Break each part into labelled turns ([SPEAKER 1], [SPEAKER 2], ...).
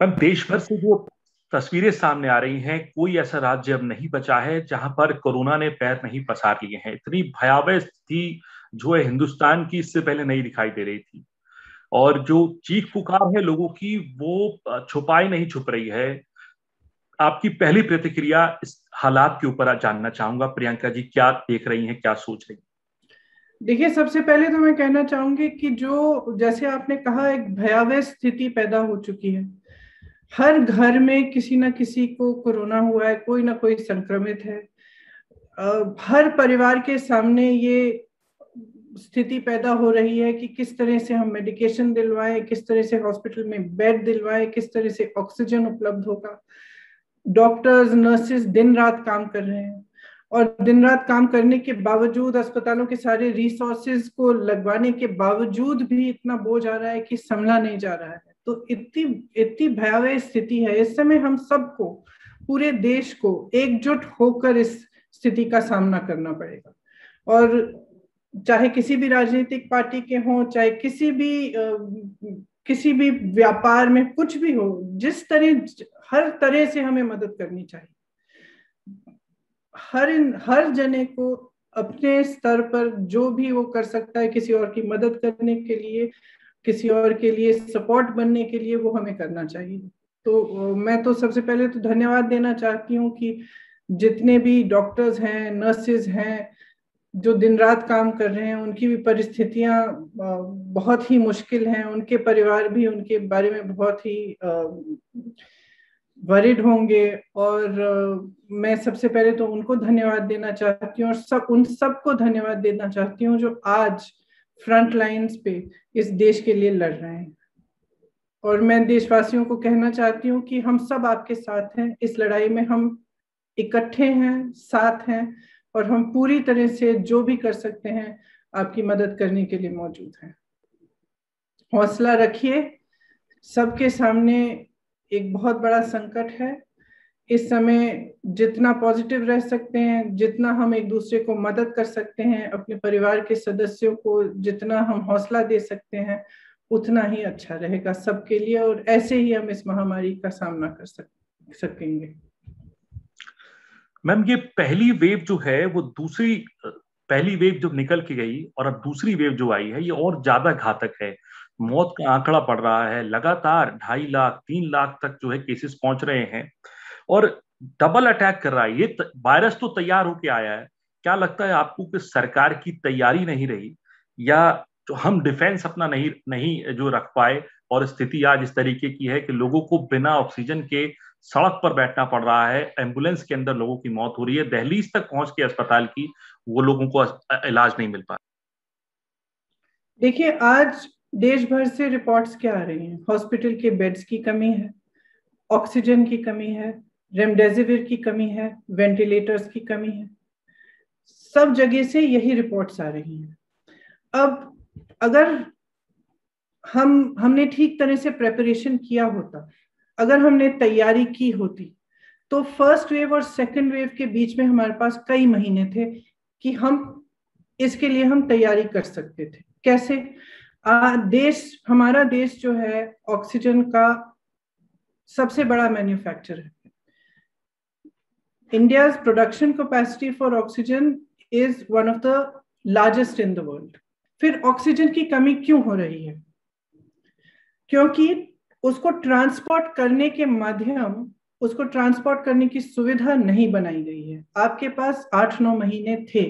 [SPEAKER 1] Ma'am, देश भर से जो तस्वीरें सामने आ रही हैं, कोई ऐसा राज्य अब नहीं बचा है जहां पर कोरोना ने पैर नहीं पसार लिए हैं। इतनी भयावह स्थिति जो है हिंदुस्तान की, इससे पहले नहीं दिखाई दे रही थी। और जो चीख पुकार है लोगों की, वो छुपाई नहीं छुप रही है। आपकी पहली प्रतिक्रिया इस हालात के ऊपर जानना चाहूंगा। प्रियंका जी, क्या देख रही हैं, क्या सोच रही
[SPEAKER 2] देखिए, सबसे पहले तो मैं कहना चाहूंगी कि जो जैसे आपने कहा, एक भयावह स्थिति पैदा हो चुकी है। हर घर में किसी ना किसी को कोरोना हुआ है, कोई ना कोई संक्रमित है। हर परिवार के सामने ये स्थिति पैदा हो रही है कि किस तरह से हम मेडिकेशन दिलवाएं, किस तरह से हॉस्पिटल में बेड दिलवाएं, किस तरह से ऑक्सीजन उपलब्ध होगा। डॉक्टर्स, नर्सेस दिन रात काम कर रहे हैं, और दिन रात काम करने के बावजूद, अस्पतालों के सारे रिसोर्सेज को लगवाने के बावजूद भी इतना बोझ आ रहा है कि संभला नहीं जा रहा है। तो इतनी इतनी भयावह स्थिति है। इस समय हम सबको, पूरे देश को एकजुट होकर इस स्थिति का सामना करना पड़ेगा। और चाहे किसी भी राजनीतिक पार्टी के हों, चाहे किसी भी व्यापार में कुछ भी हो, जिस तरह, हर तरह से हमें मदद करनी चाहिए। हर जने को अपने स्तर पर जो भी वो कर सकता है किसी और की मदद करने के लिए, किसी और के लिए सपोर्ट बनने के लिए, वो हमें करना चाहिए। तो मैं तो सबसे पहले तो धन्यवाद देना चाहती हूँ कि जितने भी डॉक्टर्स हैं, नर्सेज हैं, जो दिन रात काम कर रहे हैं, उनकी भी परिस्थितियां बहुत ही मुश्किल हैं। उनके परिवार भी उनके बारे में बहुत ही वरिड होंगे। और मैं सबसे पहले तो उनको धन्यवाद देना चाहती हूँ, और उन सबको धन्यवाद देना चाहती हूँ जो आज फ्रंट लाइंस पे इस देश के लिए लड़ रहे हैं। और मैं देशवासियों को कहना चाहती हूँ कि हम सब आपके साथ हैं इस लड़ाई में। हम इकट्ठे हैं, साथ हैं, और हम पूरी तरह से जो भी कर सकते हैं आपकी मदद करने के लिए मौजूद हैं। हौसला रखिए। सबके सामने एक बहुत बड़ा संकट है। इस समय जितना पॉजिटिव रह सकते हैं, जितना हम एक दूसरे को मदद कर सकते हैं, अपने परिवार के सदस्यों को जितना हम हौसला दे सकते हैं, उतना ही अच्छा रहेगा सबके लिए। और ऐसे ही हम इस महामारी का सामना कर सकेंगे।
[SPEAKER 1] मैम, ये पहली वेव जो है वो दूसरी पहली वेव जो निकल के गई और अब दूसरी वेव जो आई है, ये और ज्यादा घातक है। मौत का आंकड़ा बढ़ रहा है लगातार, 2.5 लाख 3 लाख तक जो है केसेस पहुंच रहे हैं। और डबल अटैक कर रहा है ये वायरस। तो तैयार होके आया है। क्या लगता है आपको कि सरकार की तैयारी नहीं रही, या जो हम डिफेंस अपना नहीं नहीं जो रख पाए, और स्थिति आज इस तरीके की है कि लोगों को बिना ऑक्सीजन के सड़क पर बैठना पड़ रहा है, एम्बुलेंस के अंदर लोगों की मौत हो रही है, दहलीज तक पहुंच के अस्पताल की वो लोगों को इलाज नहीं मिल पा
[SPEAKER 2] देखिए, आज देश भर से रिपोर्ट्स क्या आ रही हैं? हॉस्पिटल के बेड्स की कमी है, ऑक्सीजन की कमी है, रेमडेसिविर की कमी है, वेंटिलेटर्स की कमी है। सब जगह से यही रिपोर्ट्स आ रही हैं। अब अगर हमने ठीक तरह से प्रेपरेशन किया होता, अगर हमने तैयारी की होती, तो फर्स्ट वेव और सेकंड वेव के बीच में हमारे पास कई महीने थे कि हम इसके लिए हम तैयारी कर सकते थे। कैसे? हमारा देश जो है ऑक्सीजन का सबसे बड़ा मैन्युफैक्चरर है। India's production capacity for oxygen is one of the largest in the world. फिर ऑक्सीजन की कमी क्यों हो रही है? क्योंकि उसको ट्रांसपोर्ट करने के माध्यम, उसको ट्रांसपोर्ट करने की सुविधा नहीं बनाई गई है। आपके पास 8-9 महीने थे,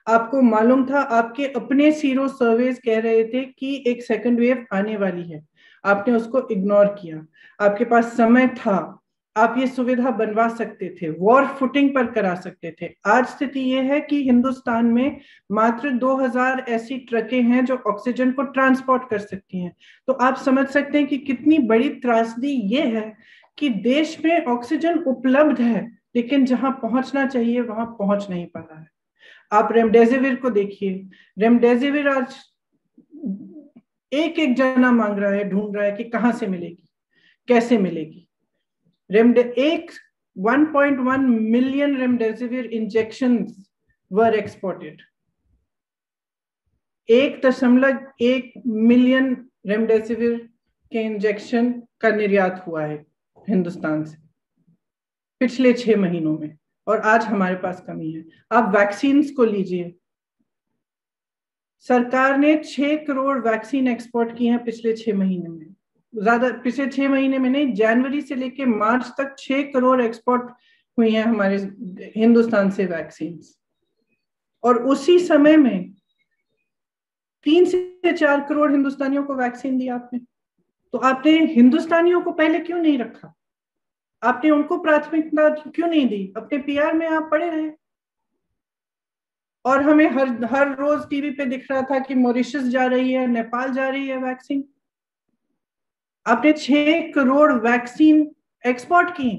[SPEAKER 2] आपको मालूम था, आपके अपने सीरो सर्वेज कह रहे थे कि एक सेकंड वेव आने वाली है, आपने उसको इग्नोर किया। आपके पास समय था, आप ये सुविधा बनवा सकते थे, वॉर फुटिंग पर करा सकते थे। आज स्थिति यह है कि हिंदुस्तान में मात्र 2000 ऐसी ट्रकें हैं जो ऑक्सीजन को ट्रांसपोर्ट कर सकती हैं। तो आप समझ सकते हैं कि कितनी बड़ी त्रासदी ये है कि देश में ऑक्सीजन उपलब्ध है, लेकिन जहां पहुंचना चाहिए वहां पहुंच नहीं पा रहा है। आप रेमडेसिविर को देखिए। रेमडेसिविर आज एक एक जना मांग रहा है, ढूंढ रहा है कि कहां से मिलेगी, कैसे मिलेगी। रेमडे एक 1.1 मिलियन रेमडेसिविर इंजेक्शंस वर एक्सपोर्टेड। 1.1 मिलियन रेमडेसिविर के इंजेक्शन का निर्यात हुआ है हिंदुस्तान से पिछले 6 महीनों में, और आज हमारे पास कमी है। आप वैक्सीन को लीजिए, सरकार ने 6 करोड़ वैक्सीन एक्सपोर्ट की हैं पिछले 6 महीने में, ज्यादा पिछले 6 महीने में नहीं, जनवरी से लेकर मार्च तक 6 करोड़ एक्सपोर्ट हुई हैं हमारे हिंदुस्तान से वैक्सीन। और उसी समय में 3 से 4 करोड़ हिंदुस्तानियों को वैक्सीन दी आपने। तो आपने हिंदुस्तानियों को पहले क्यों नहीं रखा? आपने उनको प्राथमिकता क्यों नहीं दी? अपने पीआर में आप पड़े रहे। और हमें हर रोज टीवी पे दिख रहा था कि मॉरिशस जा रही है, नेपाल जा रही है वैक्सीन। आपने 6 करोड़ वैक्सीन एक्सपोर्ट की,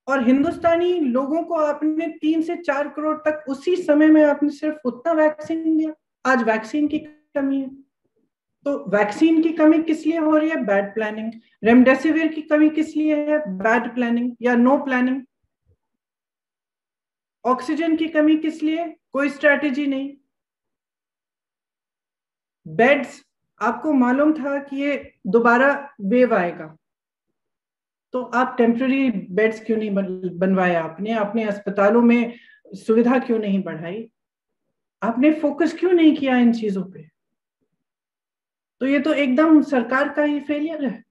[SPEAKER 2] और हिंदुस्तानी लोगों को आपने 3 से 4 करोड़ तक उसी समय में आपने सिर्फ उतना वैक्सीन दिया। आज वैक्सीन की कमी है। तो वैक्सीन की कमी किस लिए हो रही है? Bad planning. रेमडेसिविर की कमी किस लिए है? बैड प्लानिंग या नो प्लानिंग। ऑक्सीजन की कमी किस लिए? कोई स्ट्रैटेजी नहीं। बेड्स, आपको मालूम था कि ये दोबारा वेव आएगा, तो आप टेम्पररी बेड्स क्यों नहीं बनवाए? आपने अपने अस्पतालों में सुविधा क्यों नहीं बढ़ाई? आपने फोकस क्यों नहीं किया इन चीजों पे? तो ये तो एकदम सरकार का ही फेलियर है।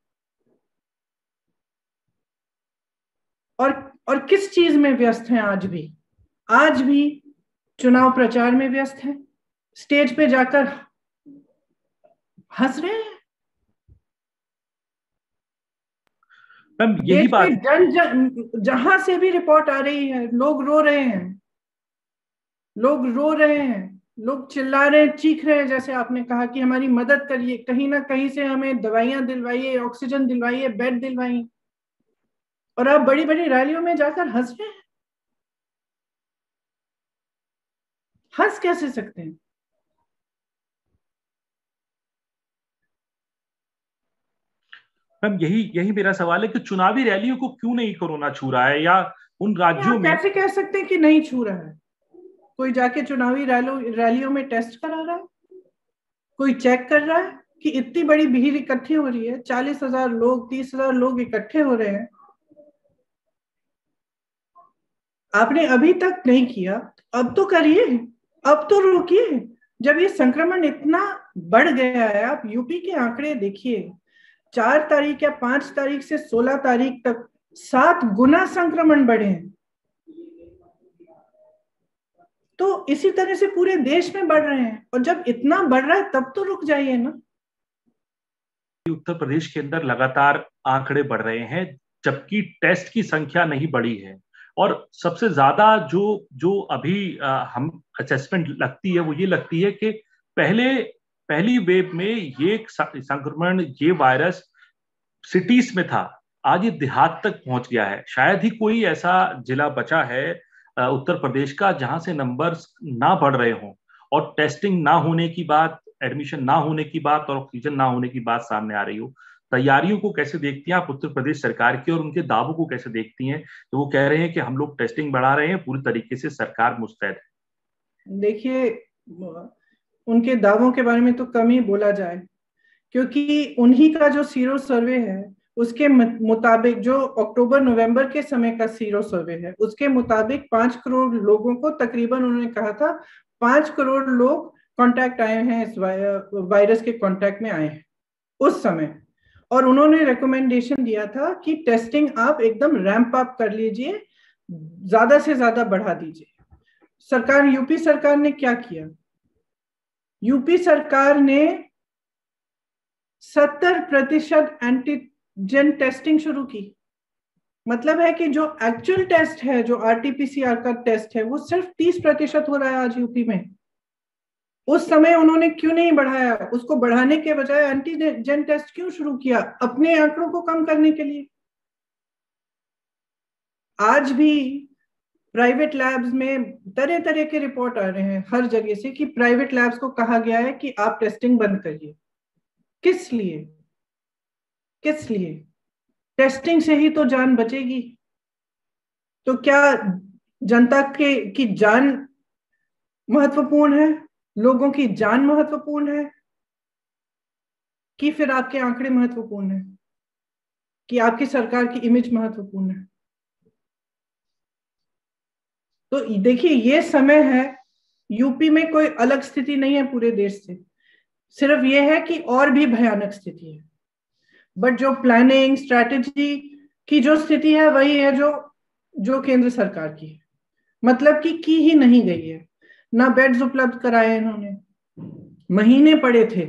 [SPEAKER 2] और किस चीज में व्यस्त हैं आज भी? आज भी चुनाव प्रचार में व्यस्त हैं, स्टेज पे जाकर हंस रहे हैं।
[SPEAKER 1] मैम यही बात,
[SPEAKER 2] जहां से भी रिपोर्ट आ रही है, लोग रो रहे हैं, लोग रो रहे हैं, लोग चिल्ला रहे हैं, चीख रहे हैं। जैसे आपने कहा कि हमारी मदद करिए, कहीं ना कहीं से हमें दवाइयां दिलवाइए, ऑक्सीजन दिलवाइए, बेड दिलवाइए। और आप बड़ी बड़ी रैलियों में जाकर हंस रहे हैं। हंस कैसे सकते हैं?
[SPEAKER 1] मैम यही यही मेरा सवाल है कि चुनावी रैलियों को क्यों नहीं कोरोना छू रहा है, या उन राज्यों
[SPEAKER 2] आप
[SPEAKER 1] में।
[SPEAKER 2] कैसे कह सकते हैं कि नहीं छू रहा है? कोई जाके चुनावी रैलियों में टेस्ट करा रहा है? कोई चेक कर रहा है कि इतनी बड़ी भीड़ इकट्ठी हो रही है, 40,000 लोग, 30,000 लोग इकट्ठे हो रहे हैं? आपने अभी तक नहीं किया, अब तो करिए, अब तो रोकिए। जब ये संक्रमण इतना बढ़ गया है, आप यूपी के आंकड़े देखिए, 4 तारीख या 5 तारीख से 16 तारीख तक 7 गुना संक्रमण बढ़े हैं। तो इसी तरह से पूरे देश में बढ़ रहे हैं, और जब इतना बढ़ रहा है तब तो रुक जाइए ना।
[SPEAKER 1] उत्तर प्रदेश के अंदर लगातार आंकड़े बढ़ रहे हैं, जबकि टेस्ट की संख्या नहीं बढ़ी है। और सबसे ज्यादा जो जो अभी हम असेसमेंट लगती है, वो ये लगती है कि पहली वेव में ये संक्रमण, ये वायरस सिटीज में था, आज ये देहात तक पहुंच गया है। शायद ही कोई ऐसा जिला बचा है उत्तर प्रदेश का जहां से नंबर्स ना बढ़ रहे हों, और टेस्टिंग ना होने की बात, एडमिशन ना होने की बात, और ऑक्सीजन ना होने की बात सामने आ रही हो। तैयारियों को कैसे देखती हैं आप उत्तर प्रदेश सरकार की, और उनके दावों को कैसे देखती हैं? तो वो कह रहे हैं कि हम लोग टेस्टिंग बढ़ा रहे हैं, पूरी तरीके से सरकार मुस्तैद है।
[SPEAKER 2] देखिए, उनके दावों के बारे में तो कम ही बोला जाए, क्योंकि उन्हीं का जो सीरो सर्वे है उसके मुताबिक, जो अक्टूबर नवंबर के समय का सीरो सर्वे है, उसके मुताबिक 5 करोड़ लोगों को तकरीबन, उन्होंने कहा था 5 करोड़ लोग कांटेक्ट आए हैं, इस वायरस के कांटेक्ट में आए हैं उस समय। और उन्होंने रिकमेंडेशन दिया था कि टेस्टिंग आप एकदम रैंप अप कर लीजिए, ज्यादा से ज्यादा बढ़ा दीजिए। सरकार, यूपी सरकार ने क्या किया? यूपी सरकार ने 70% एंटीजन टेस्टिंग शुरू की। मतलब है कि जो एक्चुअल टेस्ट है, जो आरटीपीसीआर का टेस्ट है, वो सिर्फ 30% हो रहा है आज यूपी में। उस समय उन्होंने क्यों नहीं बढ़ाया? उसको बढ़ाने के बजाय एंटीजन टेस्ट क्यों शुरू किया? अपने आंकड़ों को कम करने के लिए। आज भी प्राइवेट लैब्स में तरह तरह के रिपोर्ट आ रहे हैं हर जगह से कि प्राइवेट लैब्स को कहा गया है कि आप टेस्टिंग बंद करिए। किस लिए? किस लिए? टेस्टिंग से ही तो जान बचेगी। तो क्या जनता की जान महत्वपूर्ण है, लोगों की जान महत्वपूर्ण है, कि फिर आपके आंकड़े महत्वपूर्ण है? कि आपकी सरकार की इमेज महत्वपूर्ण है। तो देखिए, ये समय है, यूपी में कोई अलग स्थिति नहीं है पूरे देश से, सिर्फ ये है कि और भी भयानक स्थिति है। बट जो प्लानिंग स्ट्रैटेजी की जो स्थिति है वही है जो केंद्र सरकार की है, मतलब कि की ही नहीं गई है। ना बेड्स उपलब्ध कराए इन्होंने, महीने पड़े थे।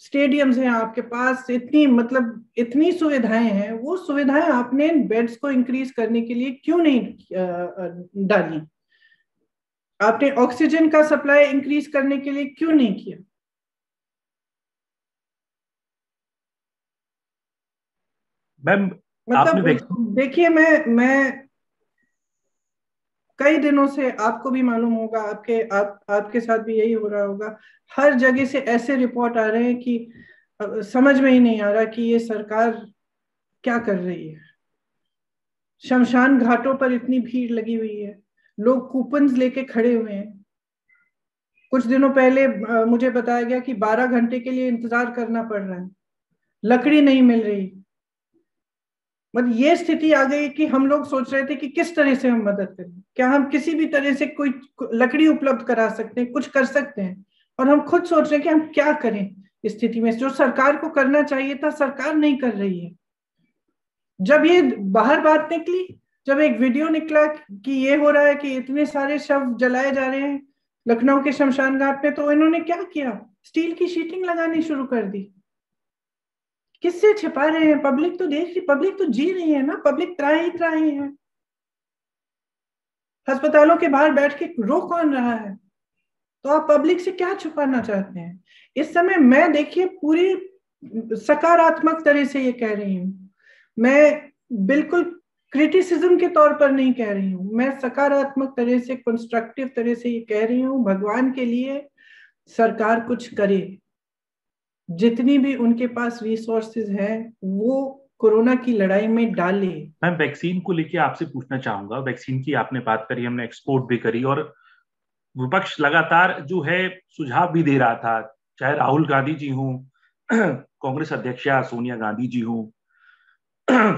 [SPEAKER 2] स्टेडियम्स हैं आपके पास, इतनी सुविधाएं हैं, वो सुविधाएं आपने बेड्स को इंक्रीज करने के लिए क्यों नहीं डाली? आपने ऑक्सीजन का सप्लाई इंक्रीज करने के लिए क्यों नहीं किया?
[SPEAKER 1] मैम
[SPEAKER 2] मतलब देखिए, मैं कई दिनों से, आपको भी मालूम होगा, आपके साथ भी यही हो रहा होगा, हर जगह से ऐसे रिपोर्ट आ रहे हैं कि समझ में ही नहीं आ रहा कि ये सरकार क्या कर रही है। शमशान घाटों पर इतनी भीड़ लगी हुई है, लोग कूपन्स लेके खड़े हुए हैं। कुछ दिनों पहले मुझे बताया गया कि 12 घंटे के लिए इंतजार करना पड़ रहा है, लकड़ी नहीं मिल रही। मतलब ये स्थिति आ गई कि हम लोग सोच रहे थे कि किस तरह से हम मदद करें, क्या हम किसी भी तरह से कोई लकड़ी उपलब्ध करा सकते हैं, कुछ कर सकते हैं। और हम खुद सोच रहे हैं कि हम क्या करें इस स्थिति में। जो सरकार को करना चाहिए था, सरकार नहीं कर रही है। जब ये बाहर बात निकली, जब एक वीडियो निकला कि ये हो रहा है कि इतने सारे शव जलाए जा रहे हैं लखनऊ के शमशान घाट पे, तो इन्होंने क्या किया? स्टील की शीटिंग लगानी शुरू कर दी। किससे छिपा रहे हैं? पब्लिक तो देख रही, पब्लिक तो जी रही है ना, पब्लिक त्राही है। अस्पतालों के बाहर बैठ के रो कौन रहा है? तो आप पब्लिक से क्या छुपाना चाहते हैं? इस समय मैं, देखिए, पूरी सकारात्मक तरह से ये कह रही हूँ, मैं बिल्कुल क्रिटिसिज्म के तौर पर नहीं कह रही हूँ, मैं सकारात्मक तरह से, कंस्ट्रक्टिव तरह से ये कह रही हूँ, भगवान के लिए सरकार कुछ करे। जितनी भी उनके पास रिसोर्सेज हैं वो कोरोना की लड़ाई में डाले।
[SPEAKER 1] मैं वैक्सीन को लेके आपसे पूछना चाहूंगा। वैक्सीन की आपने बात करी, हमने एक्सपोर्ट भी करी, और विपक्ष लगातार जो है सुझाव भी दे रहा था, चाहे राहुल गांधी जी हों, कांग्रेस अध्यक्षा सोनिया गांधी जी हों,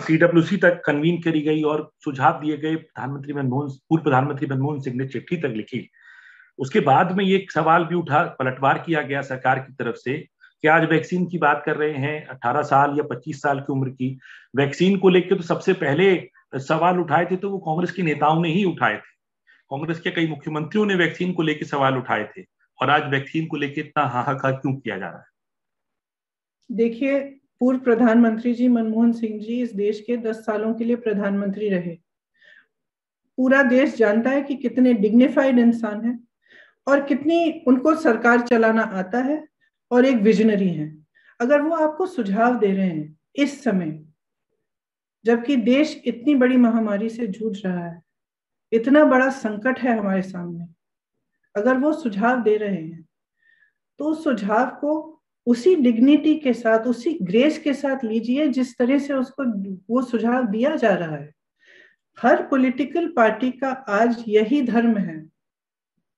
[SPEAKER 1] सीडब्ल्यूसी तक कन्वीन करी गई और सुझाव दिए गए। पूर्व प्रधानमंत्री मनमोहन सिंह ने चिट्ठी तक लिखी। उसके बाद में ये सवाल भी उठा, पलटवार किया गया सरकार की तरफ से कि आज वैक्सीन की बात कर रहे हैं 18 साल या 25 साल की उम्र की। वैक्सीन को लेकर तो सबसे पहले सवाल उठाए थे तो वो कांग्रेस के नेताओं ने ही उठाए थे। कांग्रेस के कई मुख्यमंत्रियों ने वैक्सीन को लेकर सवाल उठाए थे। और आज वैक्सीन को लेकर इतना हाहाकार क्यों किया जा रहा है?
[SPEAKER 2] देखिए, पूर्व प्रधानमंत्री जी मनमोहन सिंह जी इस देश के 10 सालों के लिए प्रधानमंत्री रहे। पूरा देश जानता है कि कितने डिग्निफाइड इंसान हैं और कितनी उनको सरकार चलाना आता है और एक विजनरी है। अगर वो आपको सुझाव दे रहे हैं इस समय, जबकि देश इतनी बड़ी महामारी से जूझ रहा है, इतना बड़ा संकट है हमारे सामने, अगर वो सुझाव दे रहे हैं तो उस सुझाव को उसी डिग्निटी के साथ, उसी ग्रेस के साथ लीजिए जिस तरह से उसको वो सुझाव दिया जा रहा है। हर पॉलिटिकल पार्टी का आज यही धर्म है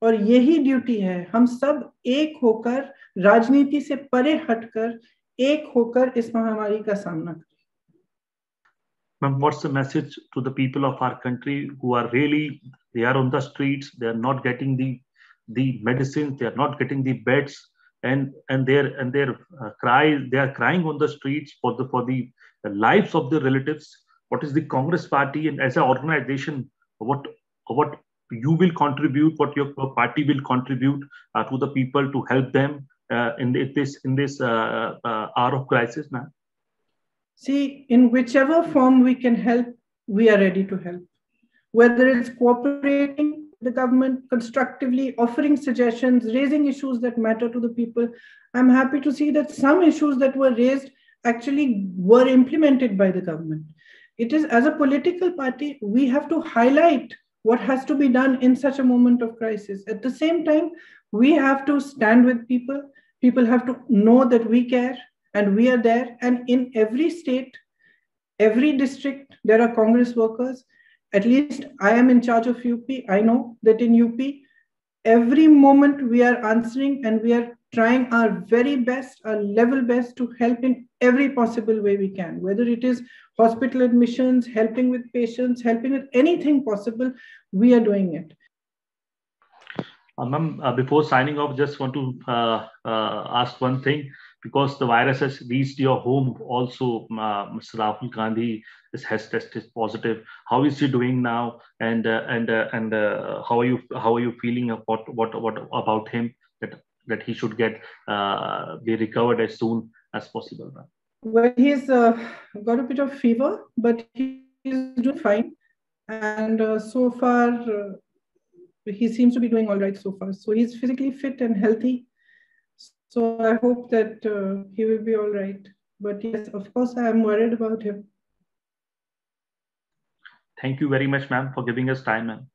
[SPEAKER 2] और यही ड्यूटी है, हम सब एक होकर, राजनीति से परे हटकर एक होकर इस महामारी का सामना करें।
[SPEAKER 1] Ma'am, what's the message to the people of our country who are really, they are on the streets, they are not getting the medicines, they are not getting the beds, and their cries, they are crying on the streets for the lives of their relatives. What is the Congress Party and as an organization, what you will contribute, what your party will contribute to the people to help them in this hour of crisis, ma'am?
[SPEAKER 2] See, in whichever form we can help, we are ready to help. Whether it's cooperating with the government, constructively offering suggestions, raising issues that matter to the people. I'm happy to see that some issues that were raised actually were implemented by the government. It is, as a political party, we have to highlight what has to be done in such a moment of crisis. At the same time, we have to stand with people. People have to know that we care and we are there. And in every state, every district, there are Congress workers. At least I am in charge of UP. I know that in UP, every moment we are answering and we are trying our very best, our level best to help in every possible way we can, whether it is hospital admissions, helping with patients, helping with anything possible, we are doing it.
[SPEAKER 1] Ma'am, before signing off, just want to ask one thing, because the virus has reached your home also. Mr. Rahul Gandhi has tested positive. How is he doing now? And how are you feeling about what about him, that he should get be recovered as soon as possible, ma'am?
[SPEAKER 2] Well, he's got a bit of fever, but he's doing fine. And so far, he seems to be doing all right so far. So he's physically fit and healthy. So I hope that he will be all right. But yes, of course, I am worried about him.
[SPEAKER 1] Thank you very much, ma'am, for giving us time, ma'am.